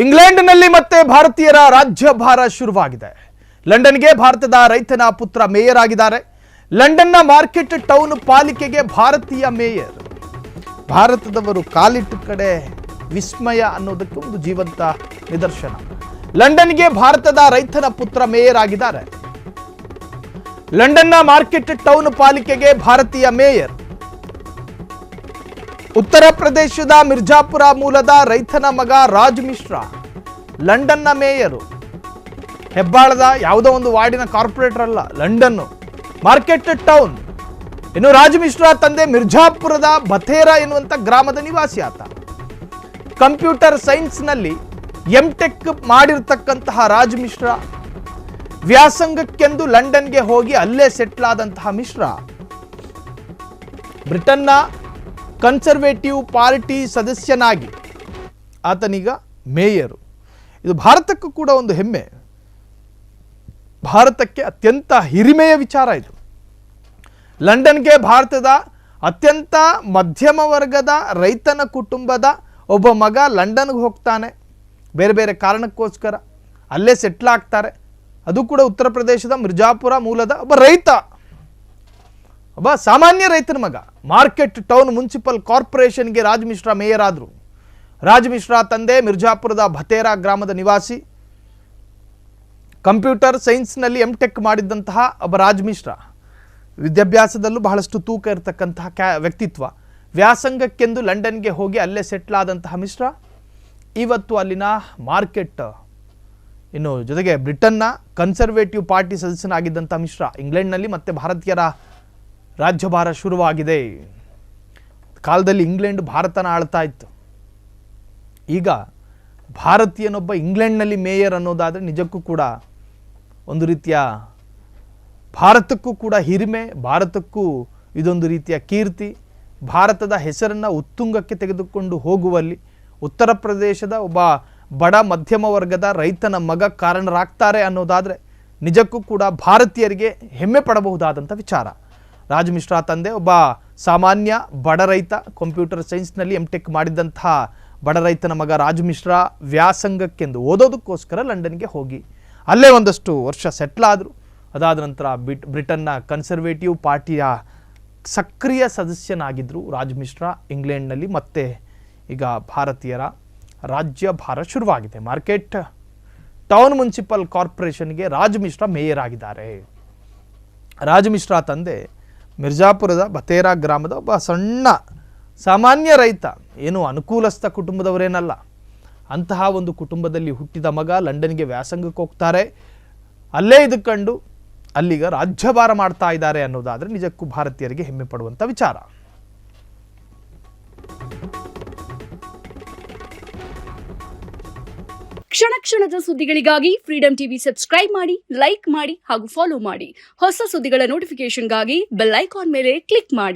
ಇಂಗ್ಲೆಂಡ್ನಲ್ಲಿ ಮತ್ತೆ ಭಾರತೀಯರ ರಾಜ್ಯಭಾರ ಶುರುವಾಗಿದೆ. ಲಂಡನ್ಗೆ ಭಾರತದ ರೈತನ ಪುತ್ರ ಮೇಯರ್ ಆಗಿದ್ದಾರೆ. ಲಂಡನ್ನ ಮಾರ್ಕೆಟ್ ಟೌನ್ ಪಾಲಿಕೆಗೆ ಭಾರತೀಯ ಮೇಯರ್. ಭಾರತದವರು ಕಾಲಿಟ್ಟ ಕಡೆ ವಿಸ್ಮಯ ಅನ್ನೋದಕ್ಕೆ ಒಂದು ಜೀವಂತ ನಿದರ್ಶನ. ಲಂಡನ್ಗೆ ಭಾರತದ ರೈತನ ಪುತ್ರ ಮೇಯರ್ ಆಗಿದ್ದಾರೆ. ಲಂಡನ್ನ ಮಾರ್ಕೆಟ್ ಟೌನ್ ಪಾಲಿಕೆಗೆ ಭಾರತೀಯ ಮೇಯರ್. ಉತ್ತರ ಪ್ರದೇಶದ ಮಿರ್ಜಾಪುರ ಮೂಲದ ರೈತನ ಮಗ ರಾಜ್ ಮಿಶ್ರಾ ಲಂಡನ್ನ ಮೇಯರು. ಹೆಬ್ಬಾಳದ ಯಾವುದೋ ಒಂದು ವಾರ್ಡಿನ ಕಾರ್ಪೊರೇಟರ್ ಅಲ್ಲ, ಲಂಡನ್ ಮಾರ್ಕೆಟ್ ಟೌನ್. ಇನ್ನು ರಾಜ್ ಮಿಶ್ರಾ ತಂದೆ ಮಿರ್ಜಾಪುರದ ಬಥೇರಾ ಎನ್ನುವಂಥ ಗ್ರಾಮದ ನಿವಾಸಿ ಆತ. ಕಂಪ್ಯೂಟರ್ ಸೈನ್ಸ್ನಲ್ಲಿ ಎಂಟೆಕ್ ಮಾಡಿರ್ತಕ್ಕಂತಹ ರಾಜ್ ಮಿಶ್ರಾ ವ್ಯಾಸಂಗಕ್ಕೆಂದು ಲಂಡನ್ಗೆ ಹೋಗಿ ಅಲ್ಲೇ ಸೆಟ್ಲ್ ಆದಂತಹ ಮಿಶ್ರಾ ಬ್ರಿಟನ್ನ ಕನ್ಸರ್ವೇಟಿವ್ ಪಾರ್ಟಿ ಸದಸ್ಯನಾಗಿ ಆತನೀಗ ಮೇಯರು. ಇದು ಭಾರತಕ್ಕೂ ಕೂಡ ಒಂದು ಹೆಮ್ಮೆ. ಭಾರತಕ್ಕೆ ಅತ್ಯಂತ ಹಿರಿಮೆಯ ವಿಚಾರ ಇದು. ಲಂಡನ್ಗೆ ಭಾರತದ ಅತ್ಯಂತ ಮಧ್ಯಮ ವರ್ಗದ ರೈತನ ಕುಟುಂಬದ ಒಬ್ಬ ಮಗ ಲಂಡನ್ಗೆ ಹೋಗ್ತಾನೆ. ಬೇರೆ ಬೇರೆ ಕಾರಣಕ್ಕೋಸ್ಕರ ಅಲ್ಲೇ ಸೆಟ್ಲ್ ಆಗ್ತಾರೆ. ಅದು ಕೂಡ ಉತ್ತರ ಪ್ರದೇಶದ ಮಿರ್ಜಾಪುರ ಮೂಲದ ಒಬ್ಬ ರೈತ, ಒಬ್ಬ ಸಾಮಾನ್ಯ ರೈತನ ಮಗ. ಮಾರ್ಕೆಟ್ ಟೌನ್ ಮುನ್ಸಿಪಲ್ ಕಾರ್ಪೊರೇಷನ್ಗೆ ರಾಜ್ ಮಿಶ್ರಾ ಮೇಯರ್ ಆದರು. ರಾಜ್ ಮಿಶ್ರಾ ತಂದೆ ಮಿರ್ಜಾಪುರದ ಬಥೇರಾ ಗ್ರಾಮದ ನಿವಾಸಿ. ಕಂಪ್ಯೂಟರ್ ಸೈನ್ಸ್ನಲ್ಲಿ ಎಂಟೆಕ್ ಮಾಡಿದ್ದಂತಹ ಒಬ್ಬ ರಾಜ್ ಮಿಶ್ರಾ ವಿದ್ಯಾಭ್ಯಾಸದಲ್ಲೂ ಬಹಳಷ್ಟು ತೂಕ ಇರತಕ್ಕಂತಹ ವ್ಯಕ್ತಿತ್ವ. ವ್ಯಾಸಂಗಕ್ಕೆಂದು ಲಂಡನ್ಗೆ ಹೋಗಿ ಅಲ್ಲೇ ಸೆಟ್ಲ್ ಆದಂತಹ ಮಿಶ್ರಾ ಇವತ್ತು ಅಲ್ಲಿನ ಮಾರ್ಕೆಟ್, ಇನ್ನು ಜೊತೆಗೆ ಬ್ರಿಟನ್ನ ಕನ್ಸರ್ವೇಟಿವ್ ಪಾರ್ಟಿ ಸದಸ್ಯನಾಗಿದ್ದಂಥ ಮಿಶ್ರಾ ಇಂಗ್ಲೆಂಡ್ನಲ್ಲಿ ಮತ್ತೆ ಭಾರತೀಯರ ರಾಜ್ಯಭಾರ ಶುರುವಾಗಿದೆ. ಕಾಲದಲ್ಲಿ ಇಂಗ್ಲೆಂಡ್ ಭಾರತನ ಆಳ್ತಾ ಇತ್ತು. ಈಗ ಭಾರತೀಯನೊಬ್ಬ ಇಂಗ್ಲೆಂಡ್ನಲ್ಲಿ ಮೇಯರ್ ಅನ್ನೋದಾದರೆ ನಿಜಕ್ಕೂ ಕೂಡ ಒಂದು ರೀತಿಯ ಭಾರತಕ್ಕೂ ಕೂಡ ಹಿರಿಮೆ, ಭಾರತಕ್ಕೂ ಇದೊಂದು ರೀತಿಯ ಕೀರ್ತಿ. ಭಾರತದ ಹೆಸರನ್ನು ಉತ್ತುಂಗಕ್ಕೆ ತೆಗೆದುಕೊಂಡು ಹೋಗುವಲ್ಲಿ ಉತ್ತರ ಪ್ರದೇಶದ ಒಬ್ಬ ಬಡ ಮಧ್ಯಮ ವರ್ಗದ ರೈತನ ಮಗ ಕಾರಣರಾಗ್ತಾರೆ ಅನ್ನೋದಾದರೆ ನಿಜಕ್ಕೂ ಕೂಡ ಭಾರತೀಯರಿಗೆ ಹೆಮ್ಮೆ ಪಡಬಹುದಾದಂಥ ವಿಚಾರ. ರಾಜ್ ಮಿಶ್ರಾ ತಂದೆ ಒಬ್ಬ ಸಾಮಾನ್ಯ ಬಡ ರೈತ, ಕಂಪ್ಯೂಟರ್ ಸೈನ್ಸ್ನಲ್ಲಿ ಎಂಟೆಕ್ ಮಾಡಿದಂತಹ ಬಡ ರೈತನ ಮಗ ರಾಜ್ ಮಿಶ್ರಾ ವ್ಯಾಸಂಗಕ್ಕೆಂದು ಓದೋದಕ್ಕೋಸ್ಕರ ಲಂಡನ್ಗೆ ಹೋಗಿ ಅಲ್ಲೇ ಒಂದಷ್ಟು ವರ್ಷ ಸೆಟ್ಲ್ ಆದರು. ಅದಾದ ನಂತರ ಬ್ರಿಟನ್ನ ಕನ್ಸರ್ವೇಟಿವ್ ಪಾರ್ಟಿಯ ಸಕ್ರಿಯ ಸದಸ್ಯನಾಗಿದ್ದರು ರಾಜ್ ಮಿಶ್ರಾ ಇಂಗ್ಲೆಂಡ್ನಲ್ಲಿ. ಮತ್ತೆ ಈಗ ಭಾರತೀಯರ ರಾಜ್ಯಭಾರ ಶುರುವಾಗಿದೆ. ಮಾರ್ಕೆಟ್ ಟೌನ್ ಮುನ್ಸಿಪಲ್ ಕಾರ್ಪೊರೇಷನ್ಗೆ ರಾಜ್ ಮಿಶ್ರಾ ಮೇಯರ್ ಆಗಿದ್ದಾರೆ. ರಾಜ್ ಮಿಶ್ರಾ ತಂದೆ ಮಿರ್ಜಾಪುರದ ಬಥೇರಾ ಗ್ರಾಮದ ಒಬ್ಬ ಸಣ್ಣ ಸಾಮಾನ್ಯ ರೈತ, ಏನು ಅನುಕೂಲಸ್ಥ ಕುಟುಂಬದವರೇನಲ್ಲ. ಅಂತಹ ಒಂದು ಕುಟುಂಬದಲ್ಲಿ ಹುಟ್ಟಿದ ಮಗ ಲಂಡನ್ಗೆ ವ್ಯಾಸಂಗಕ್ಕೆ ಹೋಗ್ತಾರೆ. ಅಲ್ಲೇ ಇದ್ದುಕೊಂಡು ಅಲ್ಲಿಗ ರಾಜ್ಯಭಾರ ಮಾಡ್ತಾ ಇದ್ದಾರೆ ಅನ್ನೋದಾದರೆ ನಿಜಕ್ಕೂ ಭಾರತೀಯರಿಗೆ ಹೆಮ್ಮೆ ಪಡುವಂಥ ವಿಚಾರ. ಕ್ಷಣ ಕ್ಷಣದ ಸುದ್ದಿಗಳಿಗಾಗಿ ಫ್ರೀಡಂ ಟಿವಿ ಸಬ್ಸ್ಕ್ರೈಬ್ ಮಾಡಿ, ಲೈಕ್ ಮಾಡಿ ಹಾಗೂ ಫಾಲೋ ಮಾಡಿ. ಹೊಸ ಸುದ್ದಿಗಳ ನೋಟಿಫಿಕೇಶನ್ಗಾಗಿ ಬೆಲ್ ಐಕಾನ್ ಮೇಲೆ ಕ್ಲಿಕ್ ಮಾಡಿ.